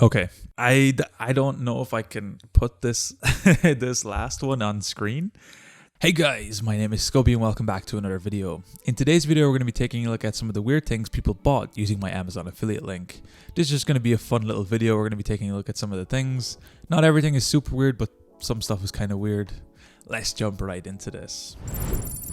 Okay, I don't know if I can put this this last one on screen. Hey guys, my name is Scoby and welcome back to another video. In today's video, we're going to be taking a look at some of the weird things people bought using my Amazon affiliate link. This is just going to be a fun little video. We're going to be taking a look at some of the things. Not everything is super weird, but some stuff is kind of weird. Let's jump right into this.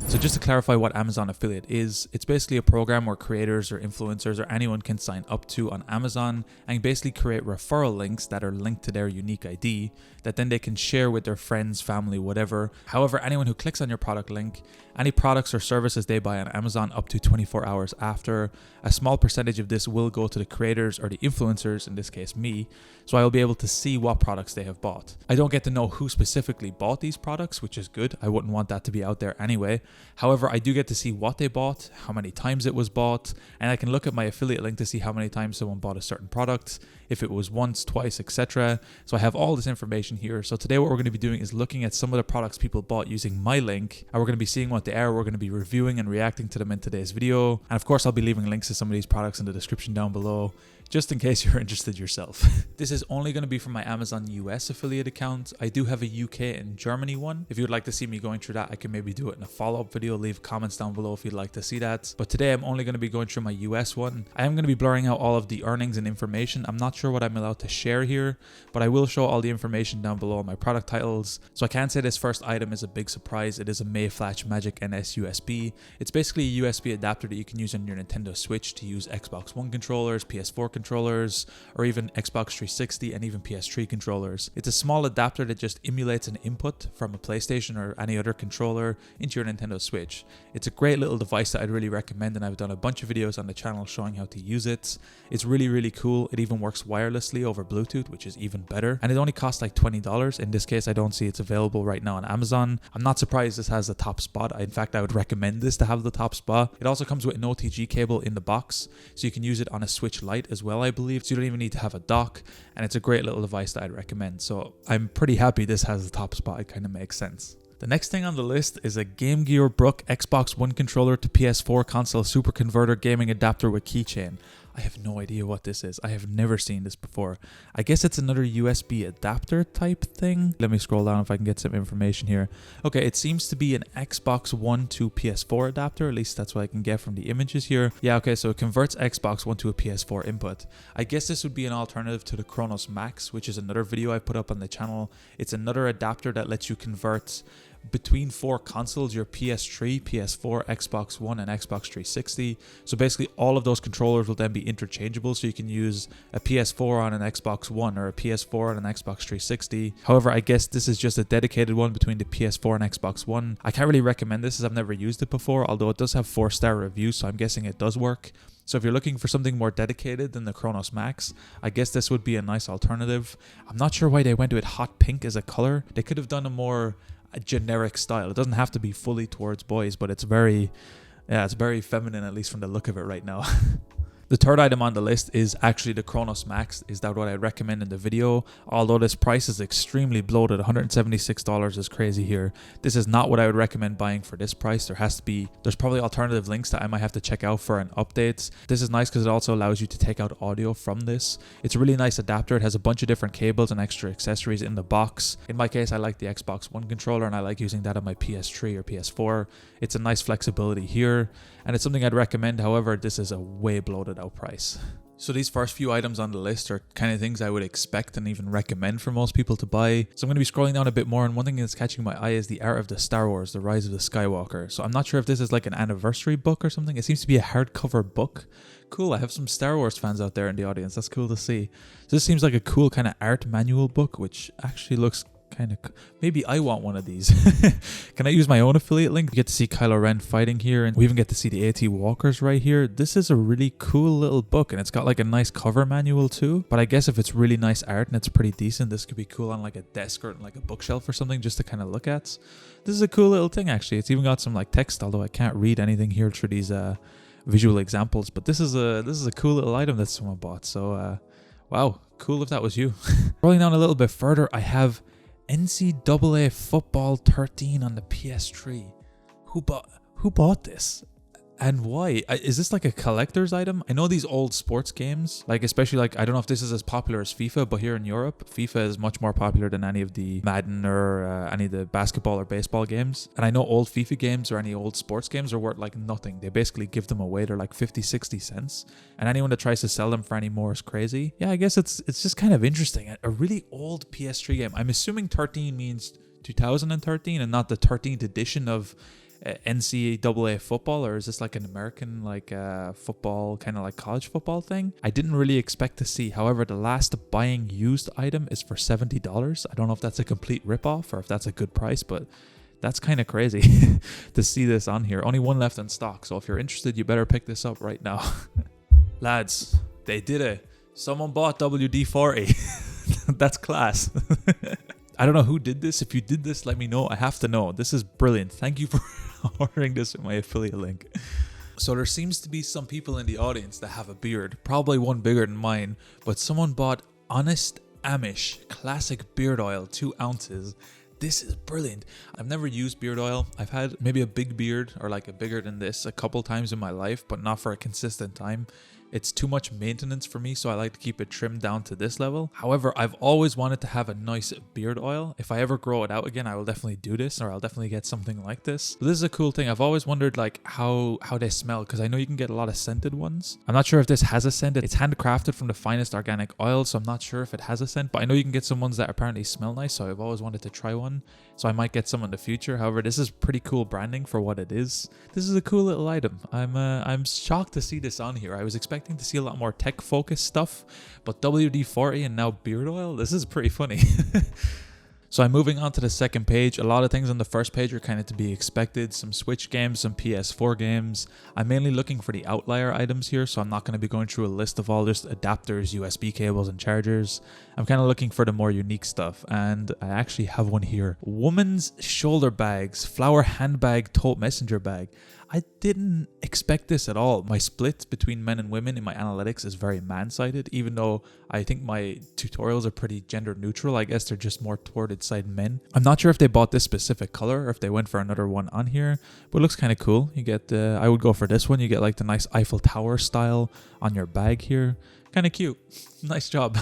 So just to clarify what Amazon Affiliate is, it's basically a program where creators or influencers or anyone can sign up to on Amazon and basically create referral links that are linked to their unique ID that then they can share with their friends, family, whatever. However, anyone who clicks on your product link, any products or services they buy on Amazon up to 24 hours after, a small percentage of this will go to the creators or the influencers, in this case me, so I will be able to see what products they have bought. I don't get to know who specifically bought these products, which is good. I wouldn't want that to be out there anyway. However, I do get to see what they bought, how many times it was bought, and I can look at my affiliate link to see how many times someone bought a certain product, if it was once, twice, etc. So I have all this information here. So today what we're going to be doing is looking at some of the products people bought using my link, and we're going to be seeing what they are. We're going to be reviewing and reacting to them in today's video. And of course, I'll be leaving links to some of these products in the description down below, just in case you're interested yourself. This is only going to be from my Amazon US affiliate account. I do have a UK and Germany one. If you would like to see me going through that, I can maybe do it in a follow-up video. Leave comments down below if you'd like to see that. But today I'm only going to be going through my US one. I am going to be blurring out all of the earnings and information. I'm not sure what I'm allowed to share here, but I will show all the information down below on my product titles. So I can say this first item is a big surprise. It is a Mayflash Magic NS USB. It's basically a USB adapter that you can use on your Nintendo Switch to use Xbox One controllers, PS4 controllers, or even Xbox 360 and even PS3 controllers. It's a small adapter that just emulates an input from a PlayStation or any other controller into your Nintendo Switch. It's a great little device that I'd really recommend, and I've done a bunch of videos on the channel showing how to use it. It's really cool. It even works wirelessly over Bluetooth, which is even better, and it only costs like $20. In this case, I don't see it's available right now on Amazon. I'm not surprised this has the top spot. In fact, I would recommend this to have the top spot. It also comes with an OTG cable in the box, so you can use it on a Switch Lite as well, I believe, so you don't even need to have a dock, and it's a great little device that I'd recommend. So I'm pretty happy this has the top spot. It kind of makes sense. The next thing on the list is a GamGear Brook Xbox One controller to PS4 console super converter gaming adapter with keychain. I have no idea what this is. I have never seen this before. I guess it's another USB adapter type thing. Let me scroll down if I can get some information here. Okay, it seems to be an Xbox One to PS4 adapter. At least that's what I can get from the images here. Yeah, okay, so it converts Xbox One to a PS4 input. I guess this would be an alternative to the Cronus Max, which is another video I put up on the channel. It's another adapter that lets you convert between 4 consoles, your PS3, PS4, Xbox One, and Xbox 360. So basically all of those controllers will then be interchangeable, so you can use a PS4 on an Xbox One or a PS4 on an Xbox 360. However, I guess this is just a dedicated one between the PS4 and Xbox One. I can't really recommend this as I've never used it before, although it does have 4-star reviews, so I'm guessing it does work. So if you're looking for something more dedicated than the Cronus Max, I guess this would be a nice alternative. I'm not sure why they went with hot pink as a color. They could have done a more generic style. It doesn't have to be fully towards boys, but it's very feminine, at least from the look of it right now. The third item on the list is actually the Cronus Max. Is that what I recommend in the video? Although this price is extremely bloated, $176 is crazy here. This is not what I would recommend buying for this price. There's probably alternative links that I might have to check out for an update. This is nice because it also allows you to take out audio from this. It's a really nice adapter. It has a bunch of different cables and extra accessories in the box. In my case, I like the Xbox One controller and I like using that on my PS3 or PS4. It's a nice flexibility here, and it's something I'd recommend. However, this is a way bloated out price. So these first few items on the list are kind of things I would expect and even recommend for most people to buy. So I'm going to be scrolling down a bit more, and one thing that's catching my eye is the art of the Star Wars, The Rise of the Skywalker. So I'm not sure if this is like an anniversary book or something. It seems to be a hardcover book. Cool, I have some Star Wars fans out there in the audience. That's cool to see. So this seems like a cool kind of art manual book, which actually looks kind of, maybe I want one of these. Can I use my own affiliate link? We get to see Kylo Ren fighting here, and we even get to see the AT walkers right here. This is a really cool little book, and it's got like a nice cover manual too. But I guess if it's really nice art and it's pretty decent, this could be cool on like a desk or like a bookshelf or something just to kind of look at. This is a cool little thing actually. It's even got some like text, although I can't read anything here through these visual examples. But this is a cool little item that someone bought. So wow, cool if that was you. Rolling down a little bit further, I have NCAA Football 13 on the PS3. Who bought this? And why? Is this like a collector's item? I know these old sports games, like especially like, I don't know if this is as popular as FIFA, but here in Europe, FIFA is much more popular than any of the Madden or any of the basketball or baseball games. And I know old FIFA games or any old sports games are worth like nothing. They basically give them away. They're like 50, 60 cents. And anyone that tries to sell them for any more is crazy. Yeah, I guess it's just kind of interesting. A really old PS3 game. I'm assuming 13 means 2013 and not the 13th edition of NCAA Football, or is this like an American like football, kind of like college football thing? I didn't really expect to see. However, the last buying used item is for $70. I don't know if that's a complete ripoff or if that's a good price, but that's kind of crazy to see this on here. Only one left in stock, so if you're interested, you better pick this up right now. Lads, they did it. Someone bought WD-40. That's class. I don't know who did this. If you did this, let me know. I have to know. This is brilliant. Thank you for ordering this with my affiliate link. So there seems to be some people in the audience that have a beard, probably one bigger than mine, but someone bought Honest Amish Classic Beard Oil, 2 ounces. This is brilliant. I've never used beard oil. I've had maybe a big beard or like a bigger than this a couple times in my life, but not for a consistent time. It's too much maintenance for me, so I like to keep it trimmed down to this level. However, I've always wanted to have a nice beard oil. If I ever grow it out again, I will definitely do this, or I'll definitely get something like this. So this is a cool thing. I've always wondered like how they smell, because I know you can get a lot of scented ones. I'm not sure if this has a scent. It's handcrafted from the finest organic oil, so I'm not sure if it has a scent, but I know you can get some ones that apparently smell nice, so I've always wanted to try one. So I might get some in the future. However, this is pretty cool branding for what it is. This is a cool little item. I'm shocked to see this on here. I was expecting to see a lot more tech focused stuff, but WD-40 and now beard oil, this is pretty funny. So I'm moving on to the second page. A lot of things on the first page are kind of to be expected. Some Switch games, some PS4 games. I'm mainly looking for the outlier items here, so I'm not going to be going through a list of all just adapters, USB cables, and chargers. I'm kind of looking for the more unique stuff, and I actually have one here. Women's shoulder bags, flower handbag, tote messenger bag. I didn't expect this at all. My split between men and women in my analytics is very man-sided, even though I think my tutorials are pretty gender neutral. I guess they're just more toward side men. I'm not sure if they bought this specific color or if they went for another one on here, but it looks kind of cool. You get I would go for this one. You get like the nice Eiffel Tower style on your bag here. Kind of cute. Nice job.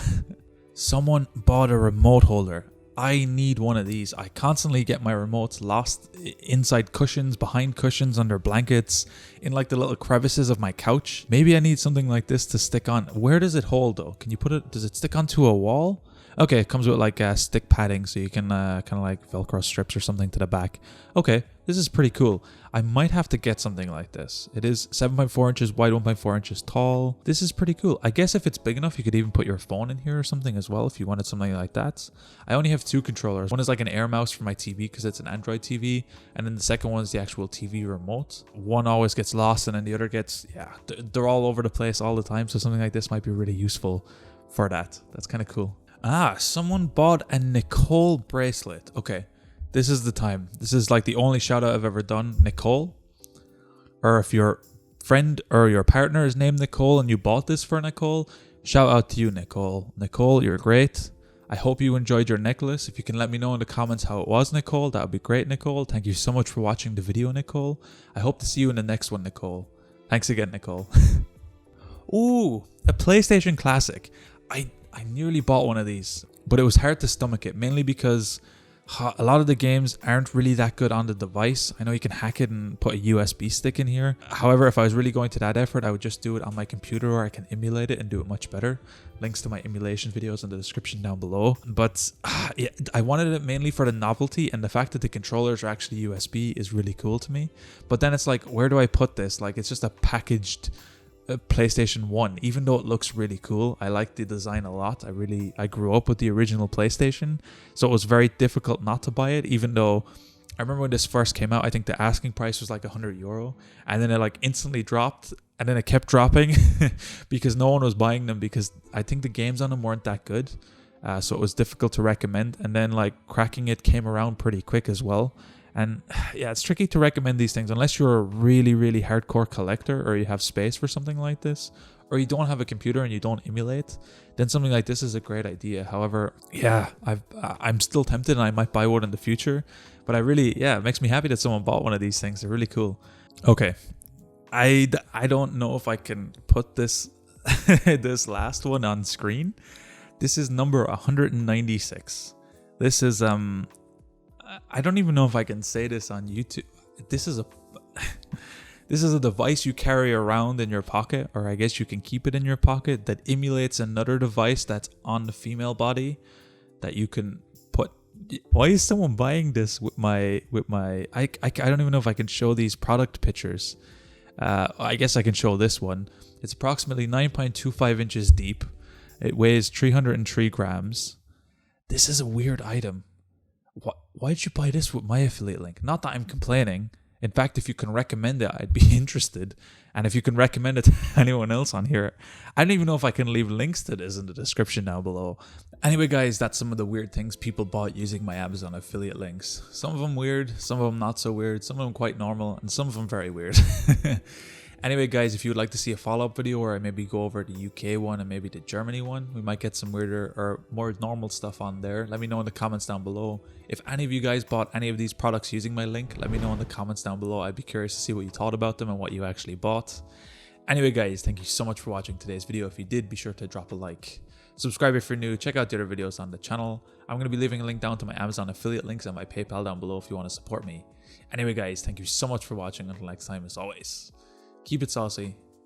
Someone bought a remote holder. I need one of these. I constantly get my remotes lost inside cushions, behind cushions, under blankets, in like the little crevices of my couch. Maybe I need something like this to stick on. Where does it hold though? Can you put it, does it stick onto a wall? Okay, it comes with like stick padding, so you can kind of like Velcro strips or something to the back. Okay, this is pretty cool. I might have to get something like this. It is 7.4 inches wide, 1.4 inches tall. This is pretty cool. I guess if it's big enough, you could even put your phone in here or something as well if you wanted something like that. I only have 2 controllers. One is like an air mouse for my TV because it's an Android TV, and then the second one is the actual TV remote. One always gets lost, and then the other gets, yeah, they're all over the place all the time, so something like this might be really useful for that. That's kind of cool. Ah, someone bought a Nicole bracelet. Okay, this is the time. This is like the only shout out I've ever done. Nicole, or if your friend or your partner is named Nicole and you bought this for Nicole, shout out to you, Nicole. Nicole, you're great. I hope you enjoyed your necklace. If you can let me know in the comments how it was, Nicole, that would be great, Nicole. Thank you so much for watching the video, Nicole. I hope to see you in the next one, Nicole. Thanks again, Nicole. Ooh, a PlayStation Classic. I nearly bought one of these, but it was hard to stomach it, mainly because a lot of the games aren't really that good on the device. I know you can hack it and put a USB stick in here. However, if I was really going to that effort, I would just do it on my computer, or I can emulate it and do it much better. Links to my emulation videos in the description down below. But yeah, I wanted it mainly for the novelty, and the fact that the controllers are actually USB is really cool to me. But then it's like, where do I put this? Like, it's just a packaged PlayStation 1, even though it looks really cool. I like the design a lot. I grew up with the original PlayStation, so it was very difficult not to buy it, even though I remember when this first came out, I think the asking price was like €100, and then it like instantly dropped, and then it kept dropping because no one was buying them, because I think the games on them weren't that good, so it was difficult to recommend. And then like cracking it came around pretty quick as well. And yeah, it's tricky to recommend these things unless you're a really, really hardcore collector, or you have space for something like this, or you don't have a computer and you don't emulate. Then something like this is a great idea. However, yeah, I'm still tempted, and I might buy one in the future. But it makes me happy that someone bought one of these things. They're really cool. Okay, I don't know if I can put this this last one on screen. This is number 196. This is I don't even know if I can say this on YouTube. This is a device you carry around in your pocket, or I guess you can keep it in your pocket, that emulates another device that's on the female body that you can put. Why is someone buying this with my I don't even know if I can show these product pictures. I guess I can show this one. It's approximately 9.25 inches deep. It weighs 303 grams. This is a weird item. Why'd you buy this with my affiliate link? Not that I'm complaining. In fact, if you can recommend it, I'd be interested. And if you can recommend it to anyone else on here, I don't even know if I can leave links to this in the description down below. Anyway, guys, that's some of the weird things people bought using my Amazon affiliate links. Some of them weird, some of them not so weird, some of them quite normal, and some of them very weird. Anyway, guys, if you would like to see a follow-up video where I maybe go over the UK one and maybe the Germany one, we might get some weirder or more normal stuff on there. Let me know in the comments down below. If any of you guys bought any of these products using my link, let me know in the comments down below. I'd be curious to see what you thought about them and what you actually bought. Anyway, guys, thank you so much for watching today's video. If you did, be sure to drop a like. Subscribe if you're new. Check out the other videos on the channel. I'm going to be leaving a link down to my Amazon affiliate links and my PayPal down below if you want to support me. Anyway, guys, thank you so much for watching. Until next time, as always, keep it saucy